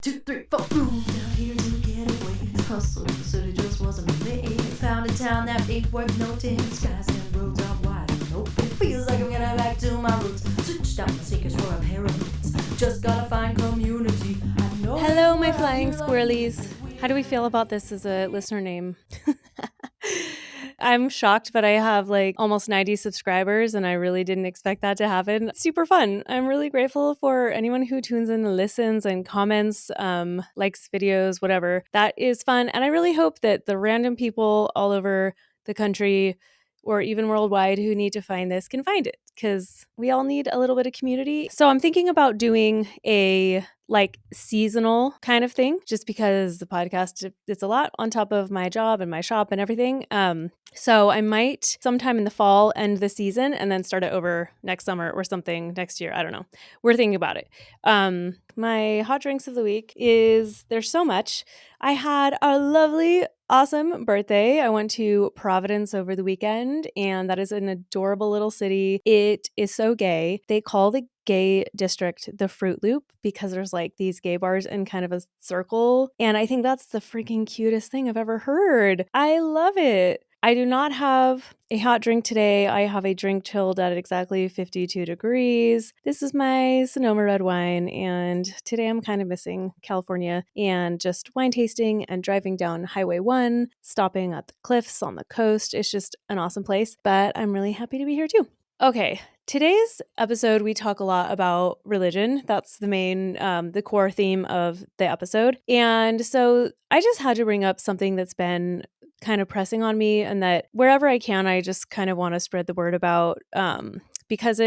2, 3, 4, boom, down here to get away. Hustle, the city just wasn't made. Found a town that ain't worth noting. Skies and roads are wide and open. Feels like I'm getting back to my roots. Switched out my sneakers for a pair of boots. Just gotta find community. Hello, my flying squirrelies. How do we feel about this as a listener name? I'm shocked, but I have like almost 90 subscribers and I really didn't expect that to happen. It's super fun. I'm really grateful for anyone who tunes in and listens and comments, likes videos, whatever. That is fun. And I really hope that the random people all over the country or even worldwide who need to find this can find it, because we all need a little bit of community. So I'm thinking about doing a seasonal kind of thing, just because the podcast, it's a lot on top of my job and my shop and everything. So I might sometime in the fall end the season and then start it over next summer or something next year. I don't know. We're thinking about it. My hot drinks of the week is, there's so much. I had a lovely, awesome birthday. I went to Providence over the weekend, and that is an adorable little city. It is so gay. They call the gay district the Fruit Loop because there's like these gay bars in kind of a circle. And I think that's the freaking cutest thing I've ever heard. I love it. I do not have a hot drink today. I have a drink chilled at exactly 52 degrees. This is my Sonoma red wine, and today I'm kind of missing California and just wine tasting and driving down Highway 1, stopping at the cliffs on the coast. It's just an awesome place, but I'm really happy to be here too. Okay, today's episode, we talk a lot about religion. That's the main, the core theme of the episode. And so I just had to bring up something that's been kind of pressing on me, and that wherever I can, I just kind of want to spread the word about, because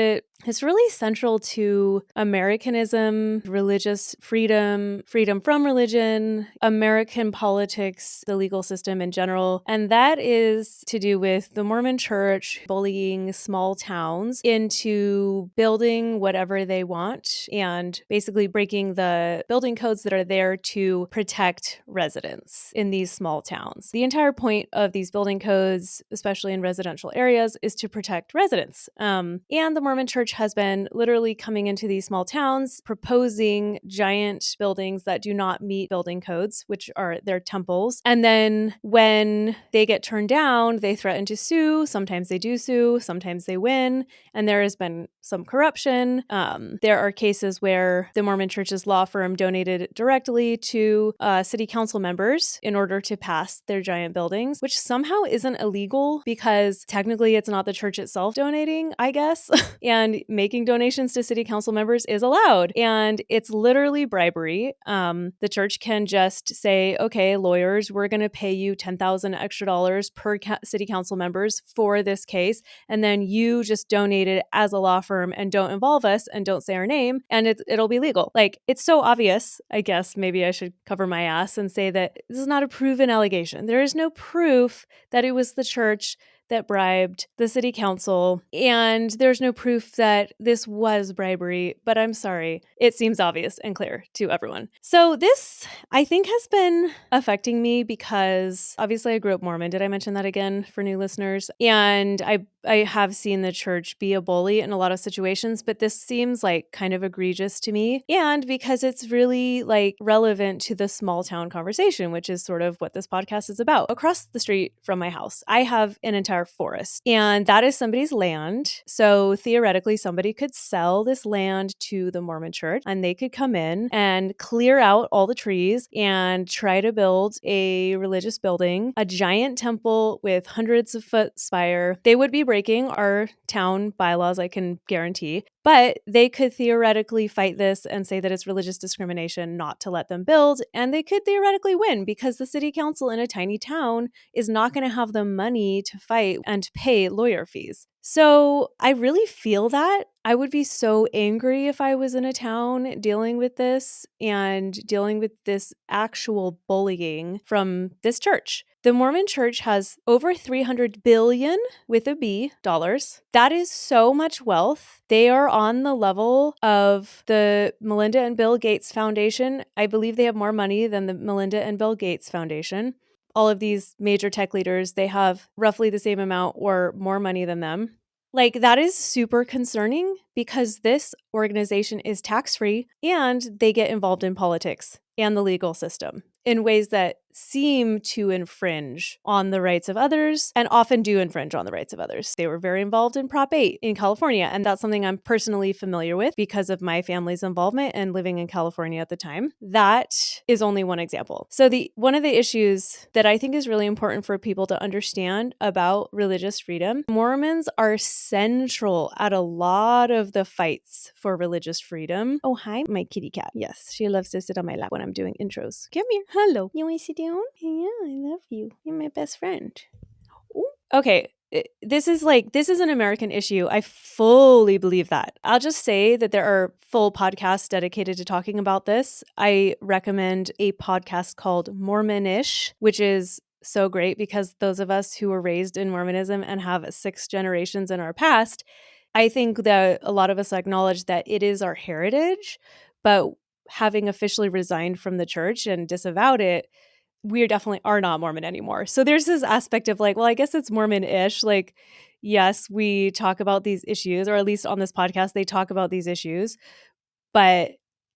it's really central to Americanism, religious freedom, freedom from religion, American politics, the legal system in general. And that is to do with the Mormon Church bullying small towns into building whatever they want and basically breaking the building codes that are there to protect residents in these small towns. The entire point of these building codes, especially in residential areas, is to protect residents. And the Mormon Church has been literally coming into these small towns, proposing giant buildings that do not meet building codes, which are their temples. And then when they get turned down, they threaten to sue. Sometimes they do sue, sometimes they win. And there has been some corruption. There are cases where the Mormon Church's law firm donated directly to city council members in order to pass their giant buildings, which somehow isn't illegal because technically it's not the church itself donating, I guess. And making donations to city council members is allowed. And it's literally bribery. The church can just say, okay, lawyers, we're going to pay you $10,000 extra per city council members for this case. And then you just donate it as a law firm and don't involve us and don't say our name, and it'll be legal. Like, it's so obvious. I guess maybe I should cover my ass and say that this is not a proven allegation. There is no proof that it was the church that bribed the city council, and there's no proof that this was bribery, but I'm sorry, it seems obvious and clear to everyone. So this, I think, has been affecting me because obviously I grew up Mormon. Did I mention that again for new listeners? And I have seen the church be a bully in a lot of situations, but this seems like kind of egregious to me. And because it's really like relevant to the small town conversation, which is sort of what this podcast is about. Across the street from my house, I have an entire forest, and that is somebody's land. So theoretically, somebody could sell this land to the Mormon Church, and they could come in and clear out all the trees and try to build a religious building, a giant temple with hundreds of foot spire. They would be breaking our town bylaws, I can guarantee, but they could theoretically fight this and say that it's religious discrimination not to let them build, and they could theoretically win because the city council in a tiny town is not going to have the money to fight and pay lawyer fees. So I really feel that. I would be so angry if I was in a town dealing with this and dealing with this actual bullying from this church. The Mormon Church has over $300 billion with a B dollars. That is so much wealth. They are on the level of the Melinda and Bill Gates Foundation. I believe they have more money than the Melinda and Bill Gates Foundation. All of these major tech leaders, they have roughly the same amount or more money than them. Like, that is super concerning because this organization is tax-free and they get involved in politics. and the legal system in ways that seem to infringe on the rights of others and often do infringe on the rights of others. They were very involved in Prop 8 in California, and that's something I'm personally familiar with because of my family's involvement and living in California at the time. That is only one example. So one of the issues that I think is really important for people to understand about religious freedom, Mormons are central at a lot of the fights for religious freedom. Oh, hi, my kitty cat. Yes, she loves to sit on my lap when I'm doing intros. Come here. Hello. You want to sit down? Yeah, I love you. You're my best friend. Ooh. Okay. This is an American issue. I fully believe that. I'll just say that there are full podcasts dedicated to talking about this. I recommend a podcast called Mormonish, which is so great because those of us who were raised in Mormonism and have 6 generations in our past, I think that a lot of us acknowledge that it is our heritage, but having officially resigned from the church and disavowed it, we definitely are not Mormon anymore. So there's this aspect of like, well, I guess it's Mormon-ish. Like, yes, we talk about these issues, or at least on this podcast, they talk about these issues, but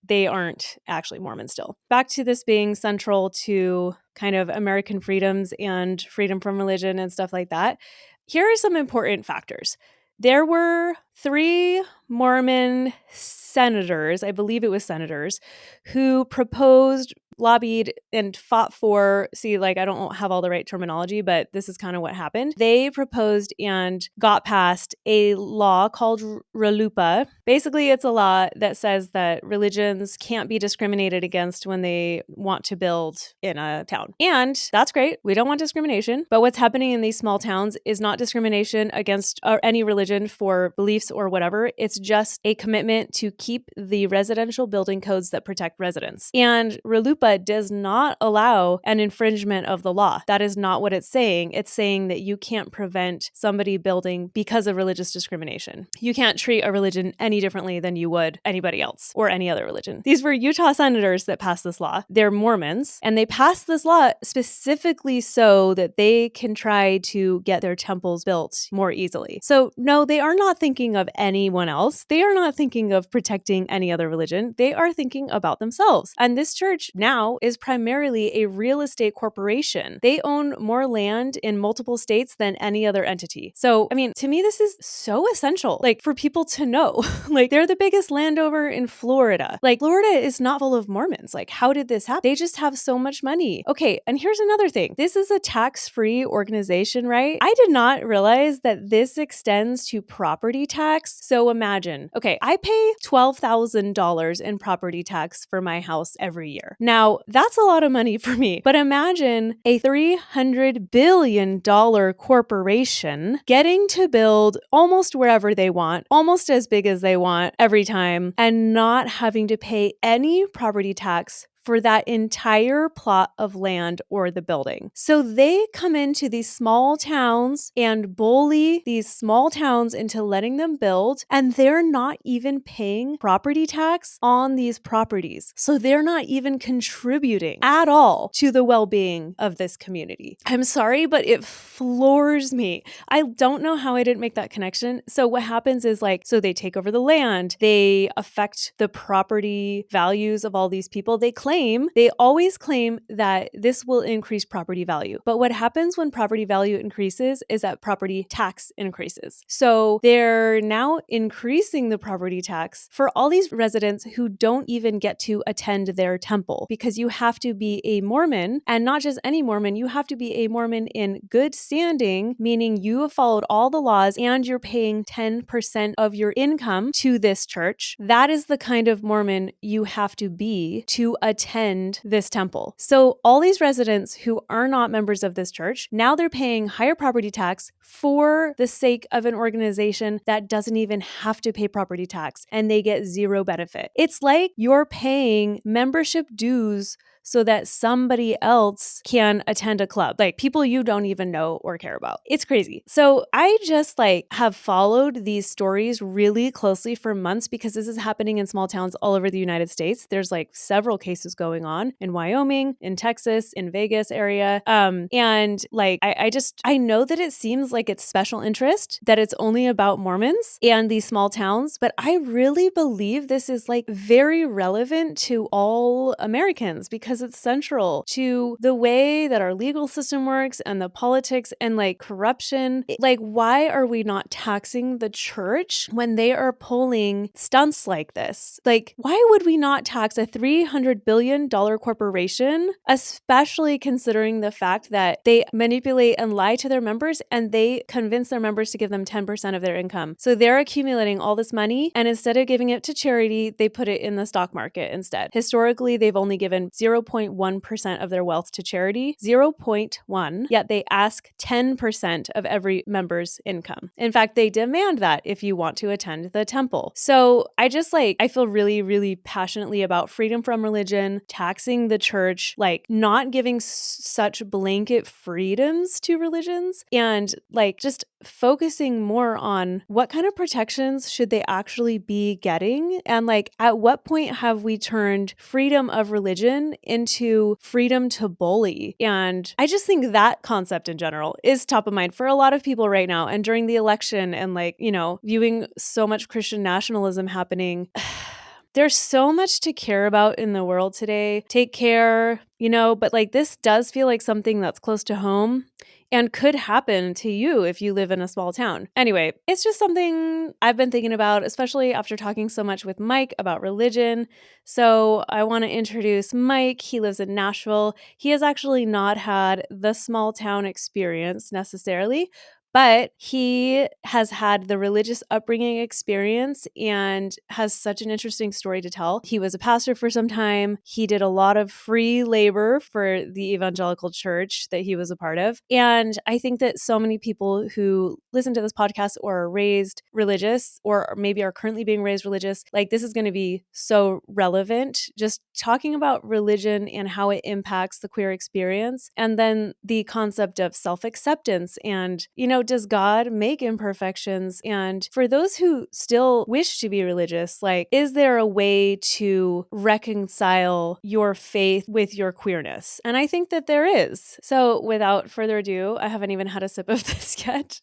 they aren't actually Mormon still. Back to this being central to kind of American freedoms and freedom from religion and stuff like that. Here are some important factors. There were 3 Mormon senators, I believe it was senators, who proposed, lobbied, and fought for, I don't have all the right terminology, but this is kind of what happened. They proposed and got passed a law called RLUIPA. Basically, it's a law that says that religions can't be discriminated against when they want to build in a town. And that's great. We don't want discrimination. But what's happening in these small towns is not discrimination against any religion for beliefs or whatever. It's just a commitment to keep the residential building codes that protect residents. And RLUIPA does not allow an infringement of the law. That is not what it's saying. It's saying that you can't prevent somebody building because of religious discrimination. You can't treat a religion any differently than you would anybody else or any other religion. These were Utah senators that passed this law. They're Mormons, and they passed this law specifically so that they can try to get their temples built more easily. So no, they are not thinking of anyone else. They are not thinking of protecting any other religion. They are thinking about themselves. And this church now is primarily a real estate corporation. They own more land in multiple states than any other entity. So, I mean, to me, this is so essential, like, for people to know. Like, they're the biggest landowner in Florida. Like, Florida is not full of Mormons. Like, how did this happen? They just have so much money. Okay, and here's another thing. This is a tax-free organization, right? I did not realize that this extends to property tax. So imagine, okay, I pay $12,000 in property tax for my house every year. Now, that's a lot of money for me, but imagine a $300 billion corporation getting to build almost wherever they want, almost as big as they want every time, and not having to pay any property tax for that entire plot of land or the building. So they come into these small towns and bully these small towns into letting them build, and they're not even paying property tax on these properties. So they're not even contributing at all to the well-being of this community. I'm sorry, but it floors me. I don't know how I didn't make that connection. So what happens is, so they take over the land, they affect the property values of all these people. They always claim that this will increase property value. But what happens when property value increases is that property tax increases. So they're now increasing the property tax for all these residents who don't even get to attend their temple, because you have to be a Mormon, and not just any Mormon, you have to be a Mormon in good standing, meaning you have followed all the laws and you're paying 10% of your income to this church. That is the kind of Mormon you have to be to attend this temple. So all these residents who are not members of this church, now they're paying higher property tax for the sake of an organization that doesn't even have to pay property tax, and they get zero benefit. It's like you're paying membership dues so that somebody else can attend a club, like people you don't even know or care about. It's crazy. So I just like have followed these stories really closely for months because this is happening in small towns all over the United States. There's like several cases going on in Wyoming, in Texas, in Vegas area. And like, I know that it seems like it's special interest, that it's only about Mormons and these small towns, but I really believe this is like very relevant to all Americans because it's central to the way that our legal system works and the politics and like corruption. Like, why are we not taxing the church when they are pulling stunts like this? Like, why would we not tax a $300 billion corporation, especially considering the fact that they manipulate and lie to their members and they convince their members to give them 10% of their income? So they're accumulating all this money, and instead of giving it to charity, they put it in the stock market instead. Historically, they've only given 0.1% of their wealth to charity, 0.1, yet they ask 10% of every member's income. In fact, they demand that if you want to attend the temple. So I feel really, really passionately about freedom from religion, taxing the church, like not giving such blanket freedoms to religions, and like just focusing more on what kind of protections should they actually be getting, and like at what point have we turned freedom of religion into freedom to bully. And I just think that concept in general is top of mind for a lot of people right now, and during the election, and like, you know, viewing so much Christian nationalism happening. There's so much to care about in the world today. Take care, you know, but like this does feel like something that's close to home and could happen to you if you live in a small town. Anyway, it's just something I've been thinking about, especially after talking so much with Mike about religion. So I want to introduce Mike. He lives in Nashville. He has actually not had the small town experience necessarily, but he has had the religious upbringing experience and has such an interesting story to tell. He was a pastor for some time. He did a lot of free labor for the evangelical church that he was a part of. And I think that so many people who listen to this podcast or are raised religious, or maybe are currently being raised religious, like this is going to be so relevant. Just talking about religion and how it impacts the queer experience. And then the concept of self-acceptance and, you know, does God make imperfections? And for those who still wish to be religious, like, is there a way to reconcile your faith with your queerness? And I think that there is. So without further ado, I haven't even had a sip of this yet.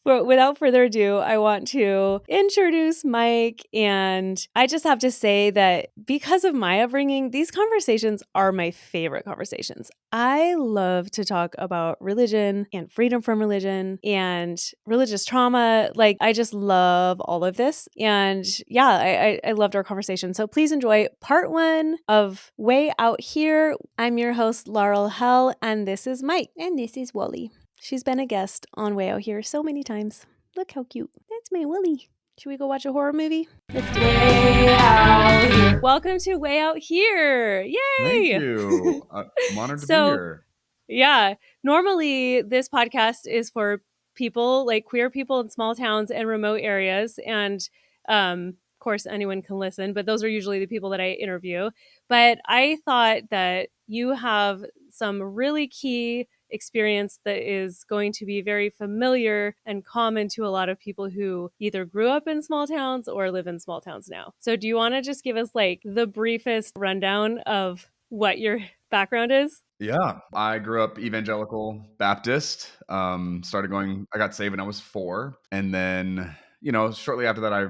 But without further ado, I want to introduce Mike. And I just have to say that because of my upbringing, these conversations are my favorite conversations. I love to talk about religion and freedom from religion and religious trauma. Like, I just love all of this. And yeah, I loved our conversation. So please enjoy part 1 of Way Out Here. I'm your host, Laurel Hell, and this is Mike. And this is Wally. She's been a guest on Way Out Here so many times. Look how cute. That's my Willie. Should we go watch a horror movie? Let's do it. Way Out Here. Welcome to Way Out Here. Yay! Thank you. I'm honored to be here. Yeah, normally this podcast is for people, like queer people in small towns and remote areas. And of course, anyone can listen, but those are usually the people that I interview. But I thought that you have some really key experience that is going to be very familiar and common to a lot of people who either grew up in small towns or live in small towns now. So do you want to just give us like the briefest rundown of what your background is? Yeah, I grew up Evangelical Baptist. I got saved when I was 4. And then, shortly after that, I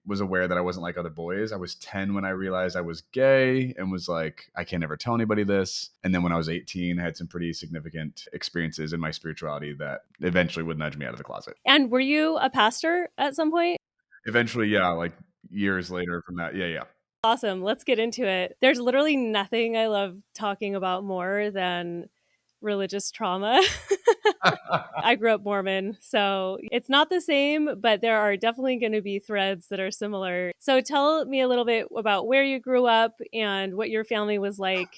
was aware that I wasn't like other boys. I was 10 when I realized I was gay and was like, I can't ever tell anybody this. And then when I was 18, I had some pretty significant experiences in my spirituality that eventually would nudge me out of the closet. And were you a pastor at some point? Eventually, yeah, like years later from that. Yeah. Awesome. Let's get into it. There's literally nothing I love talking about more than religious trauma. I grew up Mormon, so it's not the same, but there are definitely going to be threads that are similar. So tell me a little bit about where you grew up and what your family was like.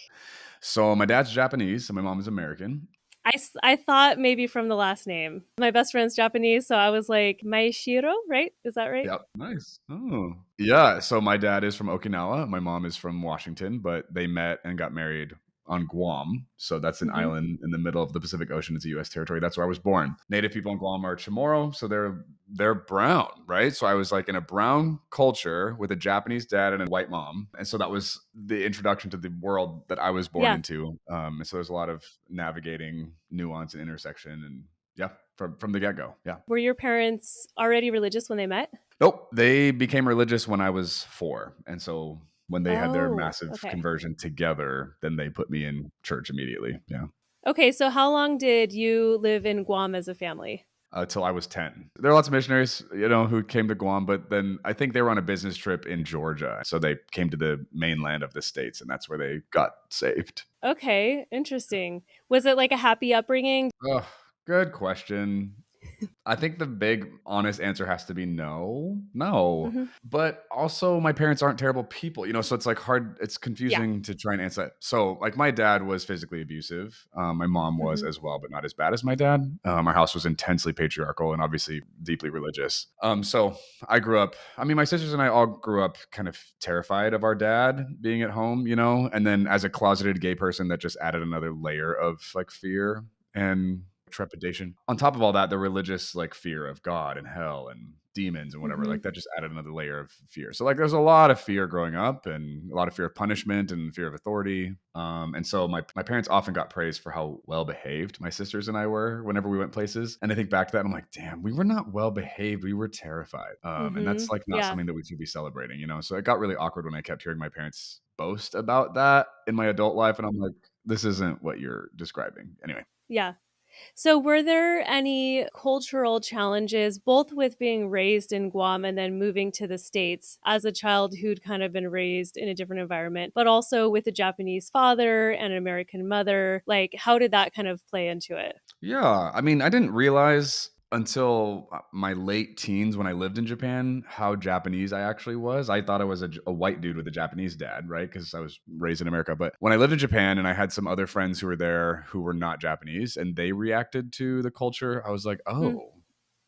So my dad's Japanese, and my mom is American. I thought maybe from the last name. My best friend's Japanese, so I was like, Maeshiro, right? Is that right? Yep. Nice. Oh. Yeah. So my dad is from Okinawa. My mom is from Washington, but they met and got married on Guam. So that's an Hmm. island in the middle of the Pacific Ocean. It's a US territory. That's where I was born. Native people in Guam are Chamorro, so they're brown, right? So I was like in a brown culture with a Japanese dad and a white mom. And so that was the introduction to the world that I was born Yeah. into. And so there's a lot of navigating nuance and intersection and yeah, from the get-go. Yeah. Were your parents already religious when they met? Nope. They became religious when I was 4. And so when they had their Oh, massive okay. conversion together, then they put me in church immediately. Yeah. Okay, so how long did you live in Guam as a family? Till I was 10. There are lots of missionaries, who came to Guam, but then I think they were on a business trip in Georgia. So they came to the mainland of the States, and that's where they got saved. Okay, interesting. Was it like a happy upbringing? Oh, good question. I think the big honest answer has to be no. No. Hmm. But also my parents aren't terrible people, so it's like hard, it's Yeah. confusing to try and answer that. So like my dad was physically abusive. My mom was Hmm. as well, but not as bad as my dad. Our house was intensely patriarchal and obviously deeply religious. So I grew up, my sisters and I all grew up kind of terrified of our dad being at home, and then as a closeted gay person, that just added another layer of like fear and trepidation. On top of all that, the religious like fear of God and hell and demons and whatever, Hmm. like that just added another layer of fear. So like there's a lot of fear growing up and a lot of fear of punishment and fear of authority. And so my parents often got praised for how well behaved my sisters and I were whenever we went places. And I think back to that, and I'm like, damn, we were not well behaved. We were terrified. And Hmm. that's like not Yeah. something that we should be celebrating, So it got really awkward when I kept hearing my parents boast about that in my adult life. And I'm like, this isn't what you're describing. Anyway. Yeah. So, were there any cultural challenges, both with being raised in Guam and then moving to the States as a child who'd kind of been raised in a different environment, but also with a Japanese father and an American mother? Like, how did that kind of play into it? Yeah, I didn't realize until my late teens when I lived in Japan how Japanese I actually was. I thought I was a white dude with a Japanese dad, right? Because I was raised in America. But when I lived in Japan and I had some other friends who were there who were not Japanese and they reacted to the culture, I was like, oh,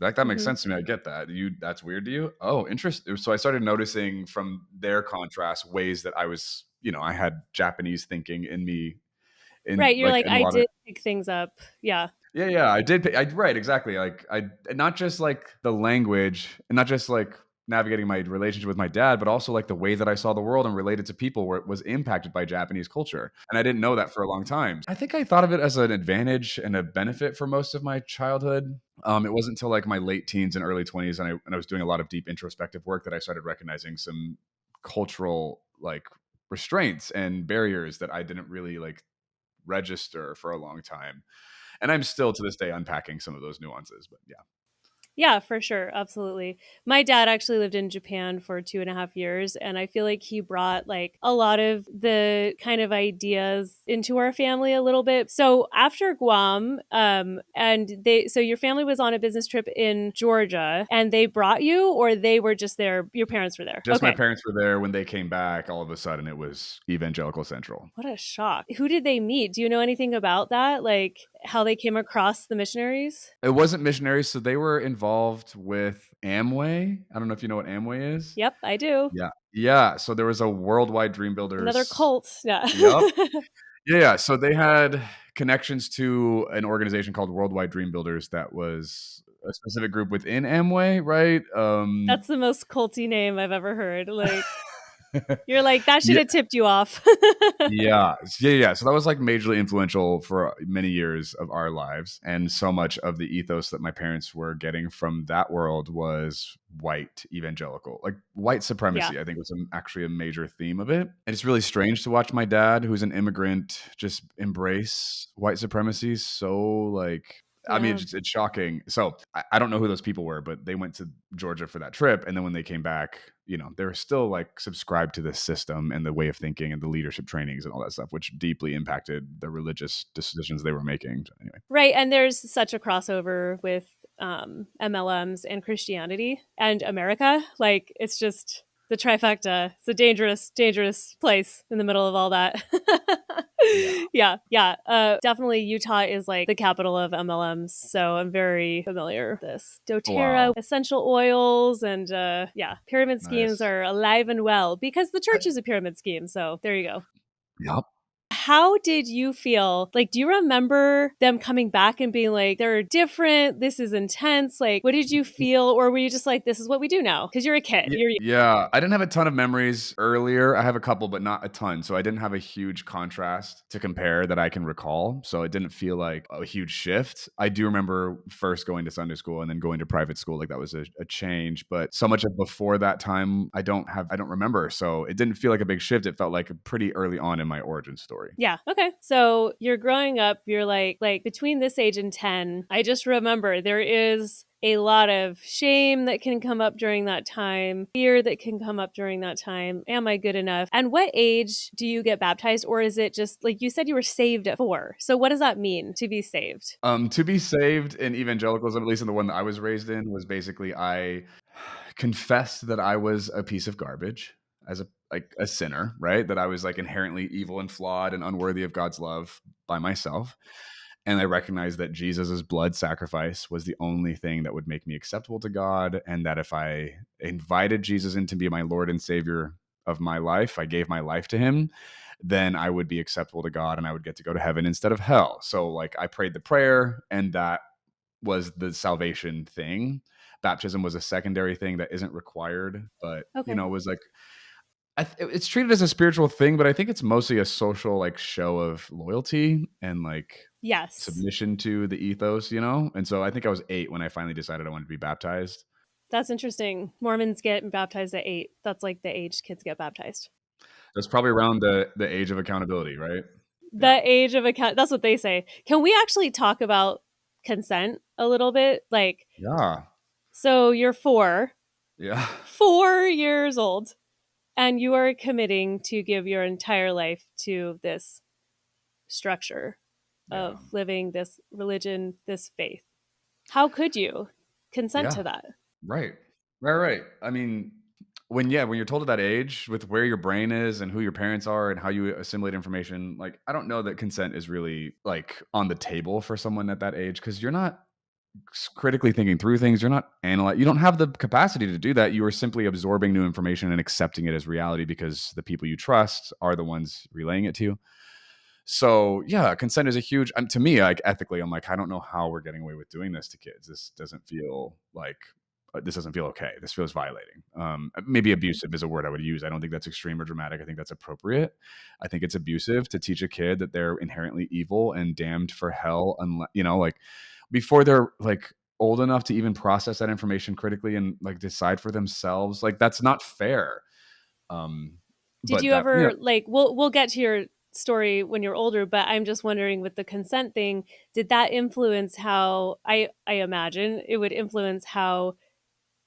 like that makes Mm-hmm. sense to me. I get that. That's weird to you. Oh, interesting. So I started noticing from their contrast ways that I was, I had Japanese thinking in me in Right. You're like like, in a I lot of did pick things up. Yeah. yeah, I did. Right, exactly. Like I not just like the language, and not just like navigating my relationship with my dad, but also like the way that I saw the world and related to people where it was impacted by Japanese culture. And I didn't know that for a long time. I think I thought of it as an advantage and a benefit for most of my childhood. It wasn't until like my late teens and early 20s, and I was doing a lot of deep introspective work that I started recognizing some cultural like restraints and barriers that I didn't really like register for a long time. And I'm still to this day unpacking some of those nuances, but yeah. Yeah, for sure. Absolutely. My dad actually lived in Japan for 2.5 years, and I feel like he brought like a lot of the kind of ideas into our family a little bit. So after Guam, so your family was on a business trip in Georgia and they brought you, or they were just there, your parents were there? Just my Okay. parents were there. When they came back, all of a sudden it was Evangelical Central. What a shock. Who did they meet? Do you know anything about that? Like how they came across the missionaries? It wasn't missionaries, so they were involved with Amway. I don't know if you know what Amway is. Yep, I do. Yeah. Yeah. So there was a worldwide Dream Another Builders. cult. Yeah. Yep. Yeah. So they had connections to an organization called Worldwide Dream Builders that was a specific group within Amway, right? That's the most culty name I've ever heard. Like, you're like, that should Yeah. have tipped you off. Yeah. So that was like majorly influential for many years of our lives. And so much of the ethos that my parents were getting from that world was white evangelical, like white Yeah. supremacy, I think was actually a major theme of it. And it's really strange to watch my dad, who's an immigrant, just embrace white supremacy. So like, Yeah. it's shocking. So I don't know who those people were, but they went to Georgia for that trip. And then when they came back, they were still like subscribed to this system and the way of thinking and the leadership trainings and all that stuff, which deeply impacted the religious decisions they were making. So anyway. Right. And there's such a crossover with MLMs and Christianity and America. Like, it's just the trifecta. It's a dangerous, dangerous place in the middle of all that. Yeah. Yeah. Definitely Utah is like the capital of MLMs, so I'm very familiar with this. doTERRA, Wow. essential oils, and yeah, pyramid schemes Nice. are alive and well because the I church is a pyramid scheme. So there you go. Yep. How did you feel? Like, do you remember them coming back and being like, they're different, this is intense? Like, what did you feel? Or were you just like, this is what we do now? Because you're a kid. You're Yeah, I didn't have a ton of memories earlier. I have a couple, but not a ton. So I didn't have a huge contrast to compare that I can recall. So it didn't feel like a huge shift. I do remember first going to Sunday school and then going to private school. Like that was a change. But so much of before that time, I don't remember. So it didn't feel like a big shift. It felt like pretty early on in my origin story. Yeah. Okay. So you're growing up, you're like between this age and 10, I just remember there is a lot of shame that can come up during that time, fear that can come up during that time. Am I good enough? And what age do you get baptized? Or is it just like you said you were saved at 4? So what does that mean to be saved? To be saved in evangelicalism, at least in the one that I was raised in, was basically I confessed that I was a piece of garbage as a sinner, right? That I was like inherently evil and flawed and unworthy of God's love by myself. And I recognized that Jesus's blood sacrifice was the only thing that would make me acceptable to God. And that if I invited Jesus in to be my Lord and Savior of my life, I gave my life to him, then I would be acceptable to God and I would get to go to heaven instead of hell. So like I prayed the prayer and that was the salvation thing. Baptism was a secondary thing that isn't required, but Okay. was like it's treated as a spiritual thing, but I think it's mostly a social like show of loyalty and like Yes. submission to the ethos. And so I think I was 8 when I finally decided I wanted to be baptized. That's interesting. Mormons get baptized at 8. That's like the age kids get baptized. That's probably around the age of accountability, right? Yeah. The age of account. That's what they say. Can we actually talk about consent a little bit? Like, Yeah. so you're Yeah. 4 years old, and you are committing to give your entire life to this structure Yeah. of living this religion, this faith. How could you consent Yeah. to that? Right. Right. I mean, when you're told at that age with where your brain is and who your parents are and how you assimilate information, like I don't know that consent is really like on the table for someone at that age because you're not critically thinking through things. You're not analyzing. You don't have the capacity to do that. You are simply absorbing new information and accepting it as reality because the people you trust are the ones relaying it to you. So yeah, consent is a huge. To me, like ethically, I'm like, I don't know how we're getting away with doing this to kids. This doesn't feel like this doesn't feel okay. This feels violating. Maybe abusive is a word I would use. I don't think that's extreme or dramatic. I think that's appropriate. I think it's abusive to teach a kid that they're inherently evil and damned for hell, unless like before they're like old enough to even process that information critically and like decide for themselves. Like that's not fair. Um, Did but you that ever like we'll get to your story when you're older, but I'm just wondering with the consent thing, did that influence how I imagine it would influence how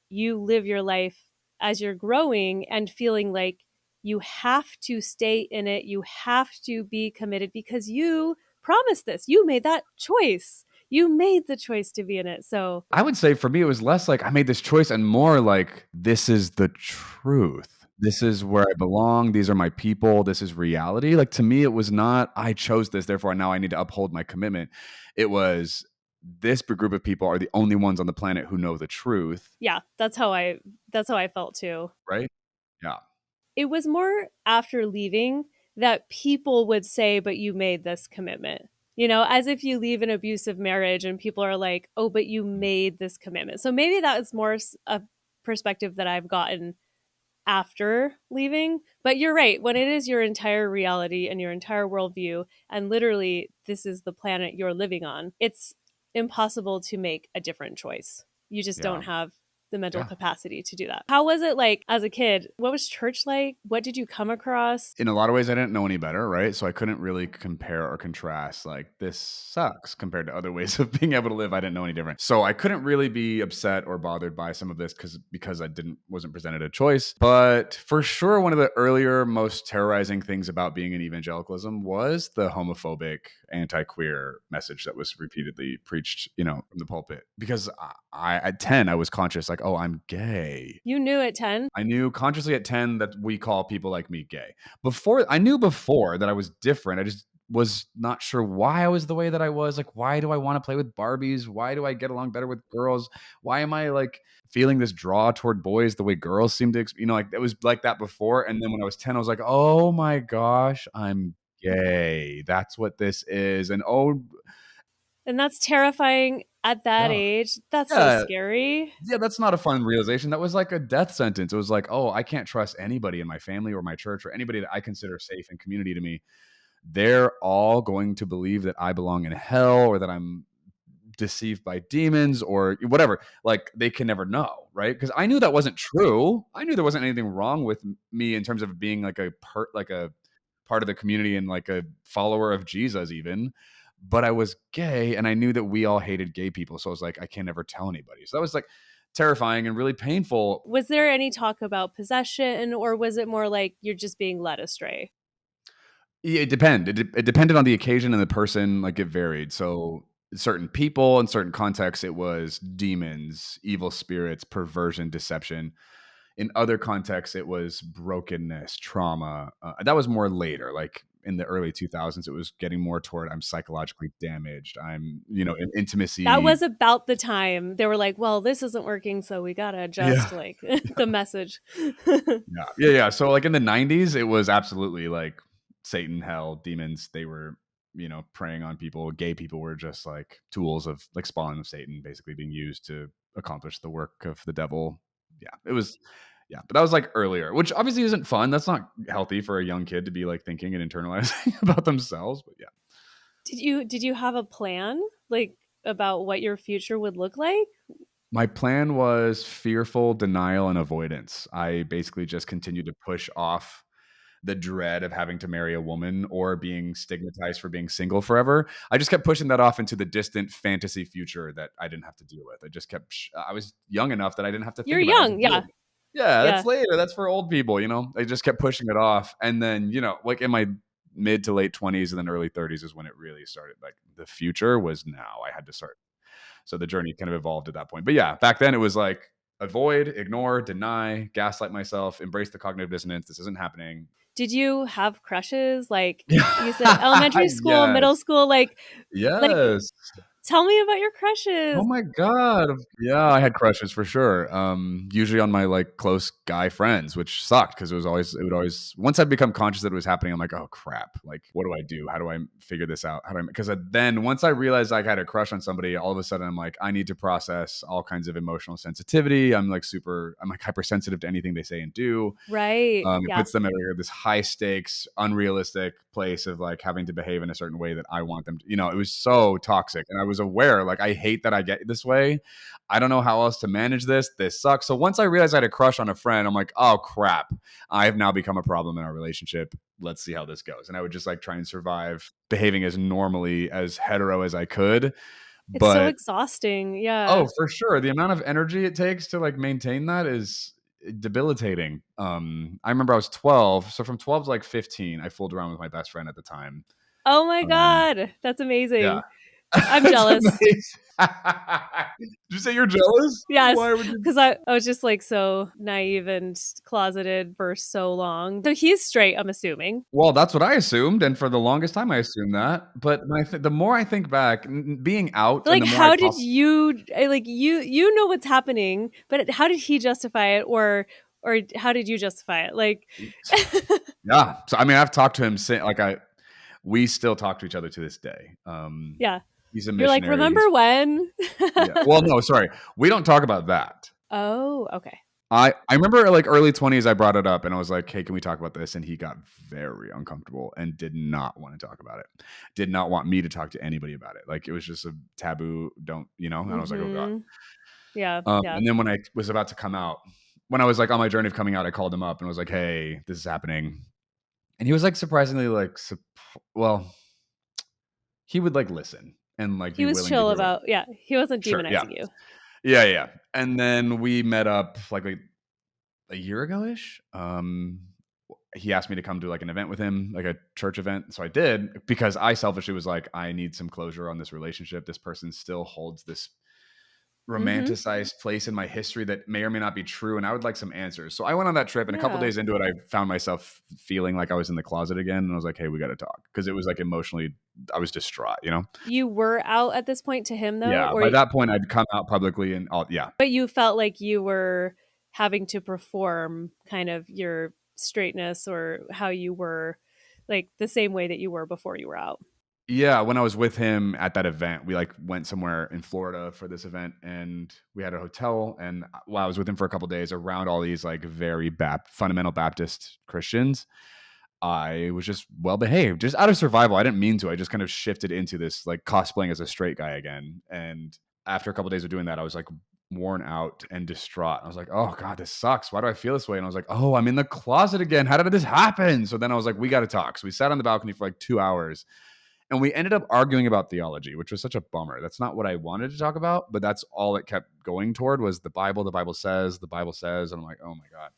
you live your life as you're growing and feeling like you have to stay in it, you have to be committed because you promised this. You made that choice. You made the choice to be in it. So, I would say for me, it was less like I made this choice and more like this is the truth. This is where I belong. These are my people. This is reality. Like to me, it was not, I chose this, therefore now I need to uphold my commitment. It was this group of people are the only ones on the planet who know the truth. yeah, that's how I felt too. Right? Yeah. It was more after leaving that people would say, but you made this commitment. As if you leave an abusive marriage and people are like, oh, but you made this commitment. So maybe that is more a perspective that I've gotten after leaving. But you're right. When it is your entire reality and your entire worldview, and literally this is the planet you're living on, it's impossible to make a different choice. You just Yeah. don't have the mental Yeah. capacity to do that. How was it like as a kid? What was church like? What did you come across? In a lot of ways, I didn't know any better, right? So I couldn't really compare or contrast like this sucks compared to other ways of being able to live. I didn't know any different. So I couldn't really be upset or bothered by some of this because I wasn't presented a choice. But for sure, one of the earlier, most terrorizing things about being in evangelicalism was the homophobic, anti-queer message that was repeatedly preached, from the pulpit. Because I at 10, I was conscious like, oh, I'm gay. You knew at 10? I knew consciously at 10 that we call people like me gay. I knew before that I was different. I just was not sure why I was the way that I was. Like, why do I want to play with Barbies? Why do I get along better with girls? Why am I like feeling this draw toward boys the way girls seem to, like it was like that before. And then when I was 10, I was like, oh my gosh, I'm gay. That's what this is. And oh, And that's terrifying at that yeah, age. That's so yeah, scary. yeah, that's not a fun realization. That was like a death sentence. It was like, oh, I can't trust anybody in my family or my church or anybody that I consider safe and community to me. They're all going to believe that I belong in hell or that I'm deceived by demons or whatever. Like they can never know, right? Because I knew that wasn't true. I knew there wasn't anything wrong with me in terms of being like a part of the community and like a follower of Jesus even. But I was gay and I knew that we all hated gay people. So I was like, I can never tell anybody. So that was like terrifying and really painful. Was there any talk about possession, or was it more like you're just being led astray? Yeah, it depended. It depended on the occasion and the person. Like it varied. So certain people in certain contexts, it was demons, evil spirits, perversion, deception. In other contexts, it was brokenness, trauma. That was more later, like in the early 2000s. It was getting more toward I'm psychologically damaged. I'm, in That intimacy. was about the time they were like, well, this isn't working, so we gotta Yeah. adjust like the message. Yeah. Yeah. Yeah. So like in the 90s, it was absolutely like Satan, hell, demons. They were, preying on people. Gay people were just like tools of like spawn of Satan, basically being used to accomplish the work of the devil. Yeah. It was, yeah. But that was like earlier, which obviously isn't fun. That's not healthy for a young kid to be like thinking and internalizing about themselves. But yeah. Did you have a plan like about what your future would look like? My plan was fearful denial and avoidance. I basically just continued to push off the dread of having to marry a woman or being stigmatized for being single forever. I just kept pushing that off into the distant fantasy future that I didn't have to deal with. I just kept, I was young enough that I didn't have to You're think about it. I had to young, deal yeah. with it. Yeah, that's Yeah. later. That's for old people, I just kept pushing it off. And then, like in my mid to late 20s and then early 30s is when it really started. Like the future was now. I had to start. So the journey kind of evolved at that point. But yeah, back then it was like avoid, ignore, deny, gaslight myself, embrace the cognitive dissonance. This isn't happening. Did you have crushes? Like you said elementary school, Yes. middle school, like Yes. tell me about your Oh crushes. my god. Yeah, I had crushes for sure. Usually on my like close guy friends, which sucked because it would always once I'd become conscious that it was happening, I'm like, oh crap. Like, what do I do? How do I figure this out? How do I because then once I realized I had a crush on somebody, all of a sudden I'm like, I need to process all kinds of emotional sensitivity. I'm like hypersensitive to anything they say and do. Right. It Yeah. puts them at this high stakes, unrealistic place of like having to behave in a certain way that I want them to. It was so toxic, and I was aware, like, I hate that I get this way. I don't know how else to manage this. This sucks. So once I realized I had a crush on a friend, I'm like, oh crap, I have now become a problem in our relationship. Let's see how this goes. And I would just like try and survive behaving as normally as hetero as I could, It's so but exhausting. Yeah. oh, for sure. The amount of energy it takes to like maintain that is debilitating. I remember I was 12. So from 12 to like 15, I fooled around with my best friend at the time. Oh my Um, god. That's yeah. amazing. I'm That's jealous. amazing. Did you say you're jealous? Yes, Why would you? because I was just like so naive and closeted for so long. So he's straight, I'm assuming. Well, that's what I assumed. And for the longest time, I assumed that. But the more I think back, being out But and like the more I how did talk, you like you know what's happening, but how did he justify it, or how did you justify it? Like yeah. So, I mean, I've talked to him since, we still talk to each other to this day. yeah. He's a You're like, missionary. "Remember when?" Yeah. Well, no, sorry. We don't talk about that. Oh, okay. I remember like early 20s, I brought it up and I was like, hey, can we talk about this? And he got very uncomfortable and did not want to talk about it. Did not want me to talk to anybody about it. Like it was just a taboo, and I was like, oh God. Mhm. Yeah, yeah. And then when I was about to come out, when I was like on my journey of coming out, I called him up and was like, hey, this is happening. And he was like surprisingly like, well, he would like listen and like He be was willing to chill hear what, about yeah, he wasn't sure. Yeah. demonizing you. Yeah. Yeah. And then we met up like a year ago ish. He asked me to come to like an event with him, like a church event. So I did because I selfishly was like, I need some closure on this relationship. This person still holds this Mhm. romanticized place in my history that may or may not be true, and I would like some answers. So I went on that trip, and a couple Yeah. days into it, I found myself feeling like I was in the closet again, and I was like, "Hey, we got to talk," because it was like emotionally, I was distraught, you know? You were out at this point to him though, Yeah, or by that point, I'd come out publicly and all, yeah, but you felt like you were having to perform kind of your straightness or how you were like the same way that you were before you were out. yeah. When I was with him at that event, we like went somewhere in Florida for this event, and we had a hotel. And while I was with him for a couple days, around all these like very fundamental Baptist Christians, I was just well behaved, just out of survival. I didn't mean to. I just kind of shifted into this like cosplaying as a straight guy again. And after a couple days of doing that, I was like worn out and distraught. I was like, "Oh God, this sucks. Why do I feel this way?" And I was like, "Oh, I'm in the closet again. How did this happen?" So then I was like, "We got to talk." So we sat on the balcony for like 2 hours, and we ended up arguing about theology, which was such a bummer. That's not what I wanted to talk about, but that's all it kept going toward was the Bible. The Bible says. The Bible says. And I'm like, "Oh my God."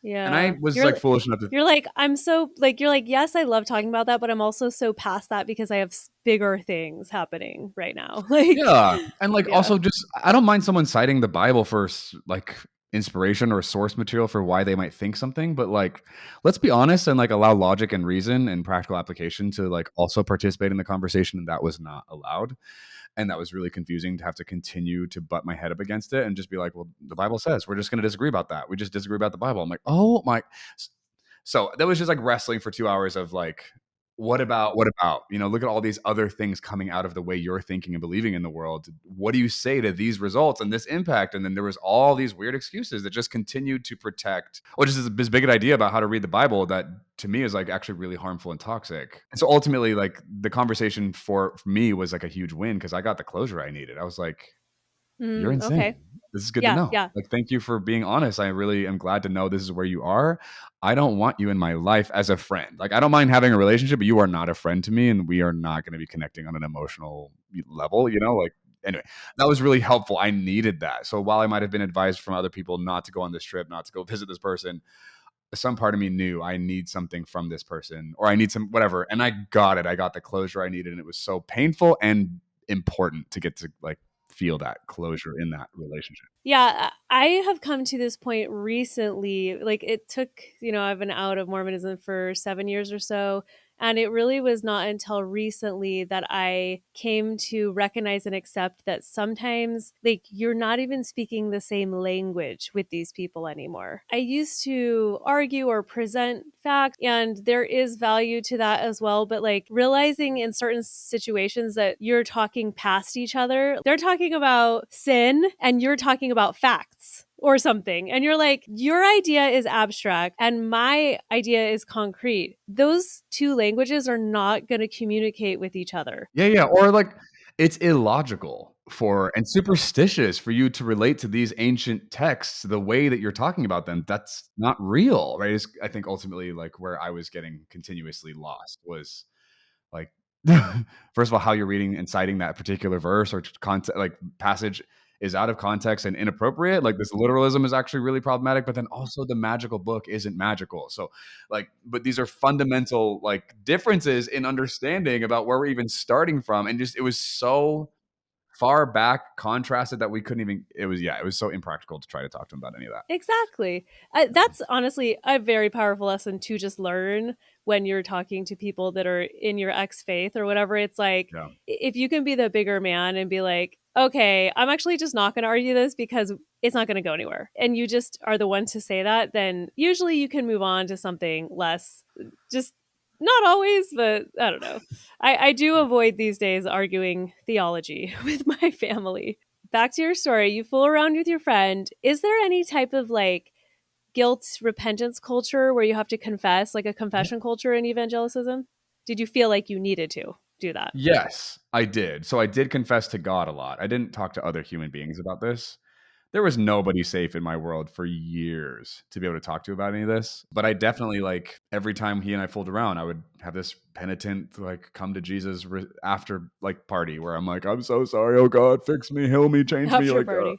And I Yeah. was like foolish enough to. You're like, I'm so like you're like, yes, I love talking about that, but I'm also so past that because I have bigger things happening right now. Like, Yeah, and, like, yeah. also just I don't mind someone citing the Bible for like, inspiration or source material for why they might think something, but, like, let's be honest and, like, allow logic and reason and practical application to, like, also participate in the conversation, and that was not allowed, and that was really confusing to have to continue to butt my head up against it and just be like, "Well, the Bible says, we're just gonna disagree about that. We just disagree about the Bible." I'm like, "Oh my." So that was just like wrestling for 2 hours of like, what about, look at all these other things coming out of the way you're thinking and believing in the world. What do you say to these results and this impact? And then there was all these weird excuses that just continued to protect, which is this big idea about how to read the Bible that to me is like actually really harmful and toxic. And so ultimately, like the conversation for me was like a huge win because I got the closure I needed. I was like, you're Okay. insane. This is good to Yeah, know. yeah. Like, thank you for being honest. I really am glad to know this is where you are. I don't want you in my life as a friend. Like, I don't mind having a relationship, but you are not a friend to me, and we are not going to be connecting on an emotional level, Like, anyway, that was really helpful. I needed that. So while I might have been advised from other people not to go on this trip, not to go visit this person, some part of me knew I need something from this person or I need some whatever. And I got it. I got the closure I needed. And it was so painful and important to get to like feel that closure in that relationship. Yeah, I have come to this point recently. Like it took, I've been out of Mormonism for 7 years or so, and it really was not until recently that I came to recognize and accept that sometimes like you're not even speaking the same language with these people anymore. I used to argue or present facts, and there is value to that as well, but like realizing in certain situations that you're talking past each other. They're talking about sin and you're talking about facts or something. And you're like, your idea is abstract and my idea is concrete. Those two languages are not going to communicate with each other. Yeah, yeah. Or like it's illogical for and superstitious for you to relate to these ancient texts the way that you're talking about them. That's not real, right? I think ultimately like where I was getting continuously lost was like first of all, how you're reading and citing that particular verse or content like passage is out of context and inappropriate. Like this literalism is actually really problematic, but then also the magical book isn't magical. So like, but these are fundamental like differences in understanding about where we're even starting from. And just it was so far back contrasted that we couldn't even it was so impractical to try to talk to him about any of that. Exactly. That's honestly a very powerful lesson to just learn when you're talking to people that are in your ex faith or whatever. It's like, Yeah. if you can be the bigger man and be like, okay, I'm actually just not going to argue this because it's not going to go anywhere. And you just are the one to say that, then usually you can move on to something less, just not always, but I don't know. I do avoid these days arguing theology with my family. Back to your story, you fool around with your friend. Is there any type of like guilt repentance culture where you have to confess, like a confession culture in evangelicism? Did you feel like you needed to do that? Yes, I did. So I did confess to God a lot. I didn't talk to other human beings about this. There was nobody safe in my world for years to be able to talk to about any of this. But I definitely like every time he and I fooled around, I would have this penitent like come to Jesus after like party where I'm like, I'm so sorry. Oh God, fix me, heal me, change me. After Like, party.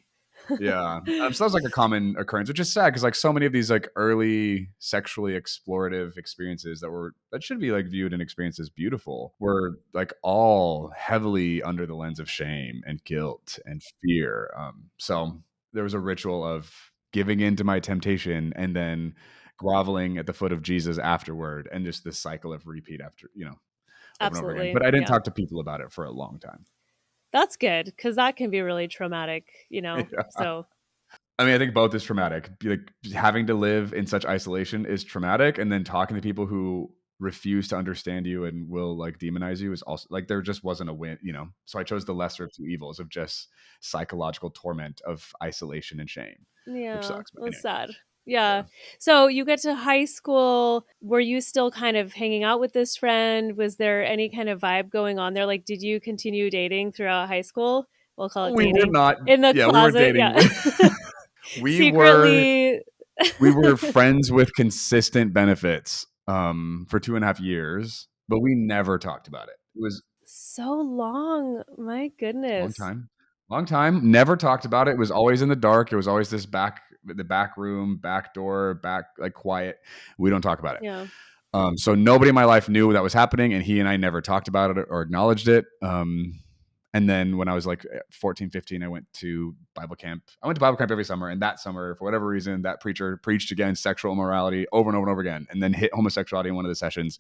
Yeah. Sounds like a common occurrence, which is sad because like so many of these like early sexually explorative experiences that should be like viewed and experienced as beautiful were like all heavily under the lens of shame and guilt and fear. So there was a ritual of giving in to my temptation and then groveling at the foot of Jesus afterward, and just this cycle of repeat after, over and over again. Absolutely. But I didn't Yeah. talk to people about it for a long time. That's good because that can be really traumatic, you know? Yeah. So, I mean, I think both is traumatic. Like having to live in such isolation is traumatic, and then talking to people who refuse to understand you and will like demonize you is also like there just wasn't a win. So I chose the lesser of two evils of just psychological torment of isolation and shame, which yeah, sucks. But that's anyway, sad. yeah. Yeah. So you get to high school. Were you still kind of hanging out with this friend? Was there any kind of vibe going on there? Like, did you continue dating throughout high school? We'll call it We were dating not. in the Yeah, we were closet. dating. Yeah. We were Secretly. we were friends with consistent benefits for 2.5 years, but we never talked about it. It was So long. My long goodness. time. Long time. Never talked about it. It was always in the dark. It was always the back room, back door, back like quiet. We don't talk about it. Yeah. So nobody in my life knew that was happening, and he and I never talked about it or acknowledged it. And then when I was like 14, 15, I went to Bible camp. I went to Bible camp every summer, and that summer, for whatever reason, that preacher preached against sexual immorality over and over and over again, and then hit homosexuality in one of the sessions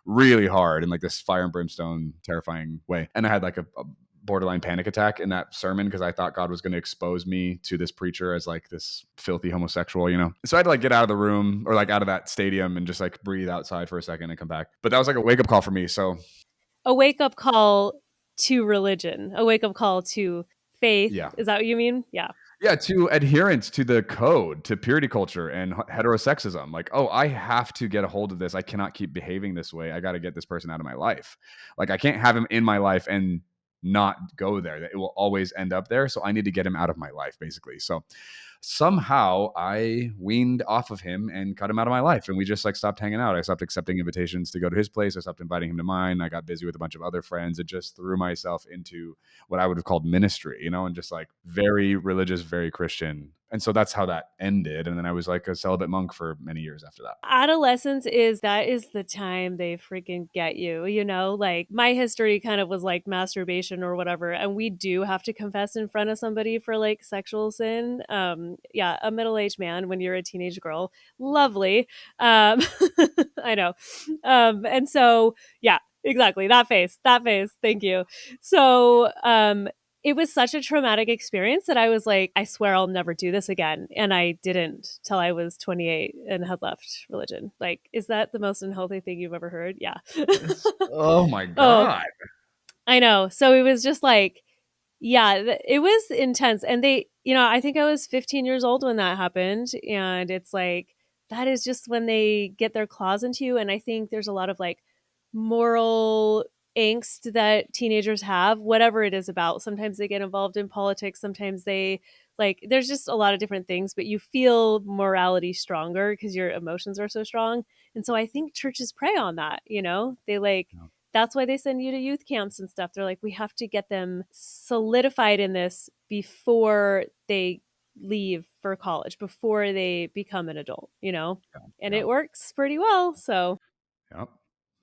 really hard in like this fire and brimstone, terrifying way. And I had like a borderline panic attack in that sermon because I thought God was going to expose me to this preacher as like this filthy homosexual. So I had to like get out of the room or like out of that stadium and just like breathe outside for a second and come back. But that was like a wake up call for me. So A wake up call to religion, a wake up call to faith. yeah. Is that what you mean? Yeah. Yeah, to adherence to the code, to purity culture and heterosexism. Like, oh, I have to get a hold of this. I cannot keep behaving this way. I got to get this person out of my life. Like, I can't have him in my life and not go there. It will always end up there. So I need to get him out of my life, basically. So somehow I weaned off of him and cut him out of my life. And we just like stopped hanging out. I stopped accepting invitations to go to his place. I stopped inviting him to mine. I got busy with a bunch of other friends and just threw myself into what I would have called ministry, and just like very religious, very Christian. And so that's how that ended. And then I was like a celibate monk for many years after that. Adolescence that is the time they freaking get you, like my history kind of was like masturbation or whatever, and we do have to confess in front of somebody for like sexual sin. Yeah, a middle-aged man when you're a teenage girl, lovely. I know. And so yeah, exactly, that face, thank you. So it was such a traumatic experience that I was like, I swear I'll never do this again. And I didn't till I was 28 and had left religion. Like, is that the most unhealthy thing you've ever heard? Yeah. Oh my Oh, God. I know. So it was just like, yeah, it was intense. And I think I was 15 years old when that happened. And it's like, that is just when they get their claws into you. And I think there's a lot of like moral angst that teenagers have, whatever it is about. Sometimes they get involved in politics. Sometimes there's just a lot of different things, but you feel morality stronger because your emotions are so strong. And so I think churches prey on that, they like, Yeah. that's why they send you to youth camps and stuff. They're like, we have to get them solidified in this before they leave for college, before they become an adult, and Yeah. it works pretty well. So, Yep.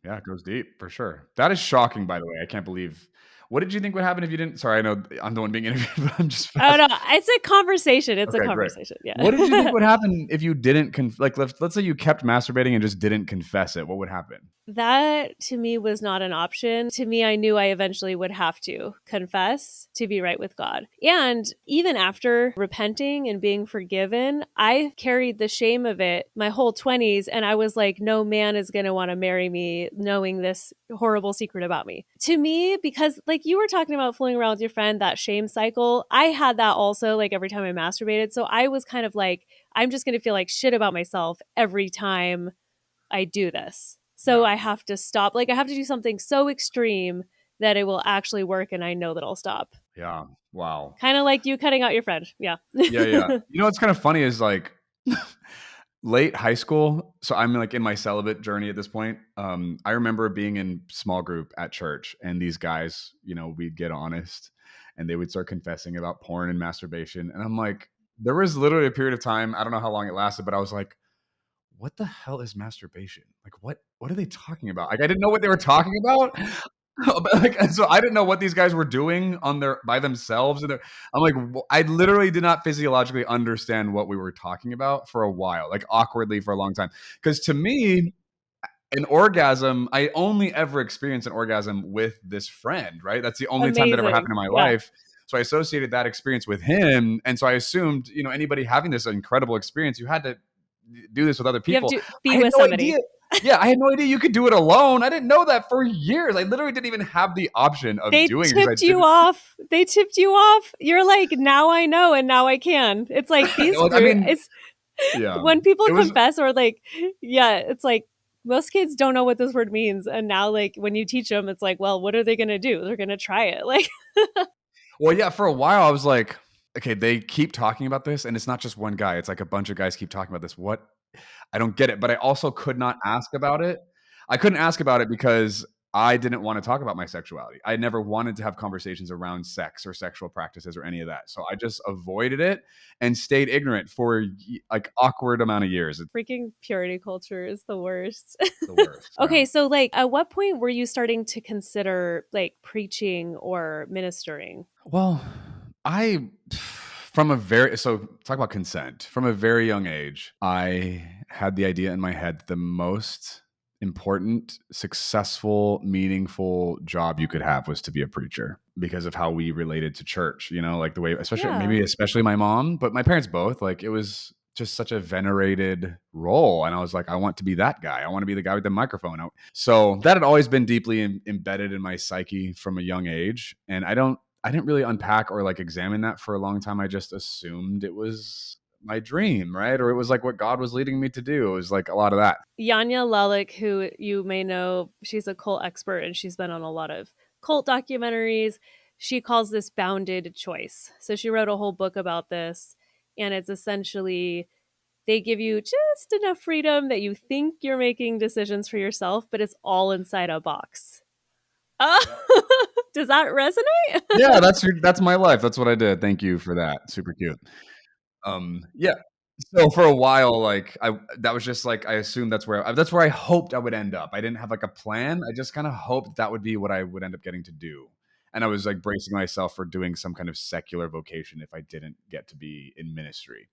Yeah, it goes deep for sure. That is shocking, by the way. I can't believe. What did you think would happen if you didn't? Sorry, I know I'm the one being interviewed, but I'm just oh fast. no, it's a conversation. It's a Okay, great. conversation. Yeah. What did you think would happen if you didn't like? Let's say you kept masturbating and just didn't confess it. What would happen? That to me was not an option. To me, I knew I eventually would have to confess to be right with God. And even after repenting and being forgiven, I carried the shame of it my whole 20s. And I was like, no man is going to want to marry me knowing this horrible secret about me. To me, because like you were talking about fooling around with your friend, that shame cycle, I had that also like every time I masturbated. So I was kind of like, I'm just going to feel like shit about myself every time I do this. So Yeah. I have to stop. Like I have to do something so extreme that it will actually work and I know that I'll stop. Yeah. Wow. Kind of like you cutting out your friend. Yeah. Yeah, yeah. What's kind of funny is like late high school. So I'm like in my celibate journey at this point. I remember being in small group at church, and these guys, we'd get honest and they would start confessing about porn and masturbation. And I'm like, there was literally a period of time, I don't know how long it lasted, but I was like, what the hell is masturbation? Like, what are they talking about? Like, I didn't know what they were talking about. But, like, and so I didn't know what these guys were doing on their by themselves. And I'm like, I literally did not physiologically understand what we were talking about for a while, like awkwardly for a long time. Because to me, an orgasm, I only ever experienced an orgasm with this friend, right? That's the only time that ever Amazing. happened in my Yeah. life. So I associated that experience with him. And so I assumed, anybody having this incredible experience, you had to do this with other You have people. to I be had with no somebody. idea. Yeah, I had no idea you could do it alone. I didn't know that for years. I literally didn't even have the option of They doing it because I tipped you didn't. off. They tipped you off. You're like, now I know and now I can. It's like these I group mean, it's yeah, when people it was. confess or like, yeah, it's like most kids don't know what this word means. And now like when you teach them, it's like, well, what are they gonna do? They're gonna try it. Like Well, yeah, for a while I was like, okay, they keep talking about this, and it's not just one guy. It's like a bunch of guys keep talking about this. What? I don't get it. But I also could not ask about it. I couldn't ask about it because I didn't want to talk about my sexuality. I never wanted to have conversations around sex or sexual practices or any of that. So I just avoided it and stayed ignorant for like awkward amount of years. It's freaking purity culture is the worst. the worst. Yeah. Okay, so like at what point were you starting to consider like preaching or ministering? Well, I from a very so talk about consent. From a very young age, I had the idea in my head that the most important, successful, meaningful job you could have was to be a preacher because of how we related to church, like the way Yeah. especially my mom, but my parents both, like it was just such a venerated role. And I was like, I want to be that guy. I want to be the guy with the microphone. So that had always been deeply embedded in my psyche from a young age. And I didn't really unpack or like examine that for a long time. I just assumed it was my dream, right? Or it was like what God was leading me to do. It was like a lot of that. Yanya Lalick, who you may know, she's a cult expert and she's been on a lot of cult documentaries. She calls this bounded choice. So she wrote a whole book about this. And it's essentially they give you just enough freedom that you think you're making decisions for yourself, but it's all inside a box. Does that resonate? Yeah, that's my life. That's what I did. Thank you for that. Super cute. Yeah. So for a while, like that was just like I assumed that's where I hoped I would end up. I didn't have like a plan. I just kind of hoped that would be what I would end up getting to do. And I was like bracing myself for doing some kind of secular vocation if I didn't get to be in ministry.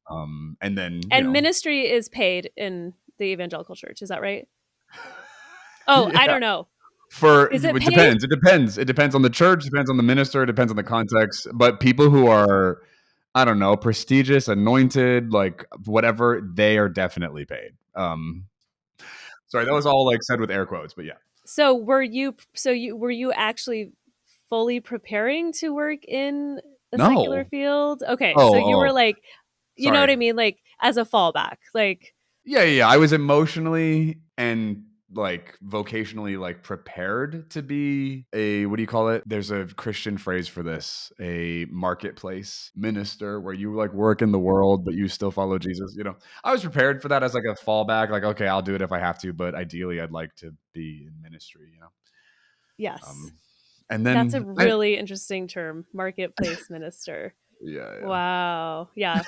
And then, And ministry is paid in the evangelical church. Is that right? Oh, I yeah. don't know. Is it It paid? depends. It depends. It depends on the church, depends on the minister, it depends on the context. But people who are, I don't know, prestigious, anointed, like whatever, they are definitely paid. Sorry, that was all like said with air quotes, but yeah. So were you actually fully preparing to work in a secular No. field? Okay, so you were Oh, like, you know sorry. what I mean, like as a fallback. Like Yeah. I was emotionally and like vocationally like prepared to be a what do you call it? There's a Christian phrase for this, a marketplace minister where you like work in the world but you still follow Jesus, I was prepared for that as like a fallback, like okay, I'll do it if I have to, but ideally I'd like to be in ministry. yes. Um and That's a then I really interesting term, marketplace minister. yeah. Wow. Yeah.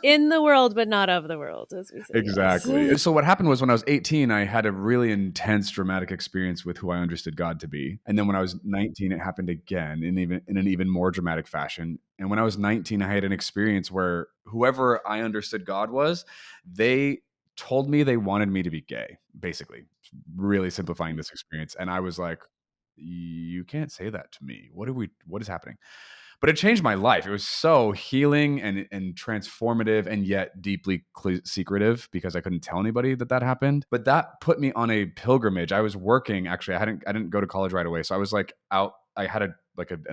In the world but not of the world, as we say. Yes. Exactly. So what happened was when I was 18, I had a really intense dramatic experience with who I understood God to be. And then when I was 19, it happened again in an even more dramatic fashion. And when I was 19, I had an experience where whoever I understood God was, they told me they wanted me to be gay, basically. Really simplifying this experience. And I was like, you can't say that to me. What is happening? But it changed my life. It was so healing and transformative, and yet deeply secretive because I couldn't tell anybody that happened. But that put me on a pilgrimage. I was working actually. I didn't go to college right away, so I was like out. I had an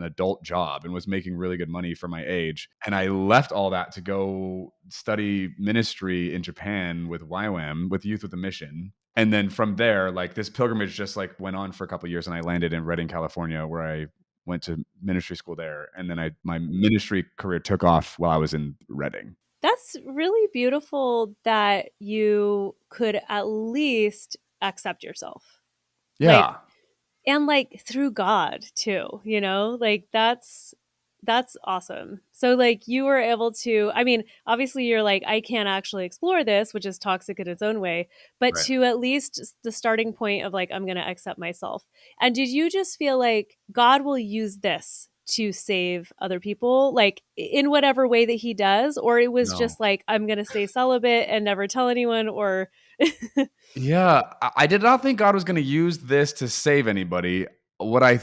adult job and was making really good money for my age. And I left all that to go study ministry in Japan with YWAM, with Youth with a Mission. And then from there, like this pilgrimage just like went on for a couple of years, and I landed in Redding, California, where I went to ministry school there, and then my ministry career took off while I was in Reading. That's really beautiful that you could at least accept yourself. Like Yeah. and like through God too, like that's That's awesome. So like you were able to, I mean, obviously you're like, I can't actually explore this, which is toxic in its own way, but Right. to at least the starting point of like, I'm going to accept myself. And did you just feel like God will use this to save other people, like in whatever way that he does? Or it was No. just like, I'm going to stay celibate and never tell anyone, or Yeah, I did not think God was gonna use this to save anybody. What I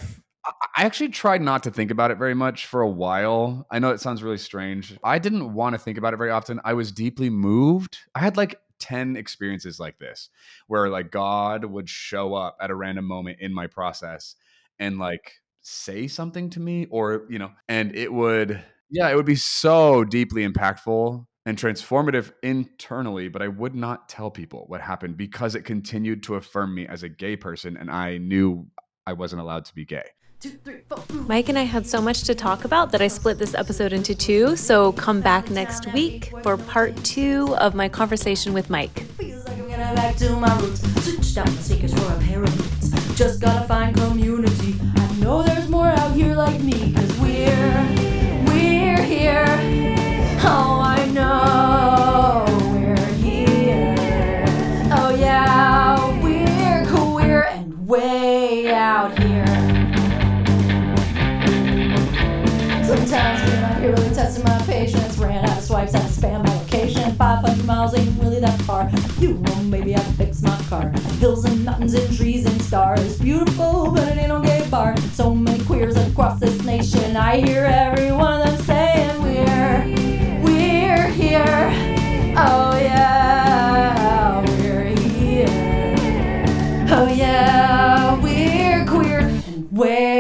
actually tried not to think about it very much for a while. I know it sounds really strange. I didn't wanna think about it very often. I was deeply moved. I had, like, 10 experiences like this, where, like, God would show up at a random moment in my process and, like, say something to me or, and it would yeah, it would be so deeply impactful and transformative internally, but I would not tell people what happened because it continued to affirm me as a gay person, and I knew I wasn't allowed to be gay. 2, 3, 4. Mike and I had so much to talk about that I split this episode into two. So come back next week for part 2 of my conversation with Mike. Feels like I'm getting back to my roots. Switched out my sneakers for a pair of boots. Just gotta find community. I know there's more out here like me, cause we're here. Oh, I know we're here. Oh yeah, we're queer and way out here. Sometimes when I'm here really testing my patience, ran out of swipes, had to spam my location. 500 miles ain't really that far. You know, maybe I can fix my car. Hills and mountains and trees and stars. Beautiful, but it ain't no gay bar. So many queers across this nation. I hear every one of them saying we're here. Oh yeah, we're here. Oh yeah, we're queer and way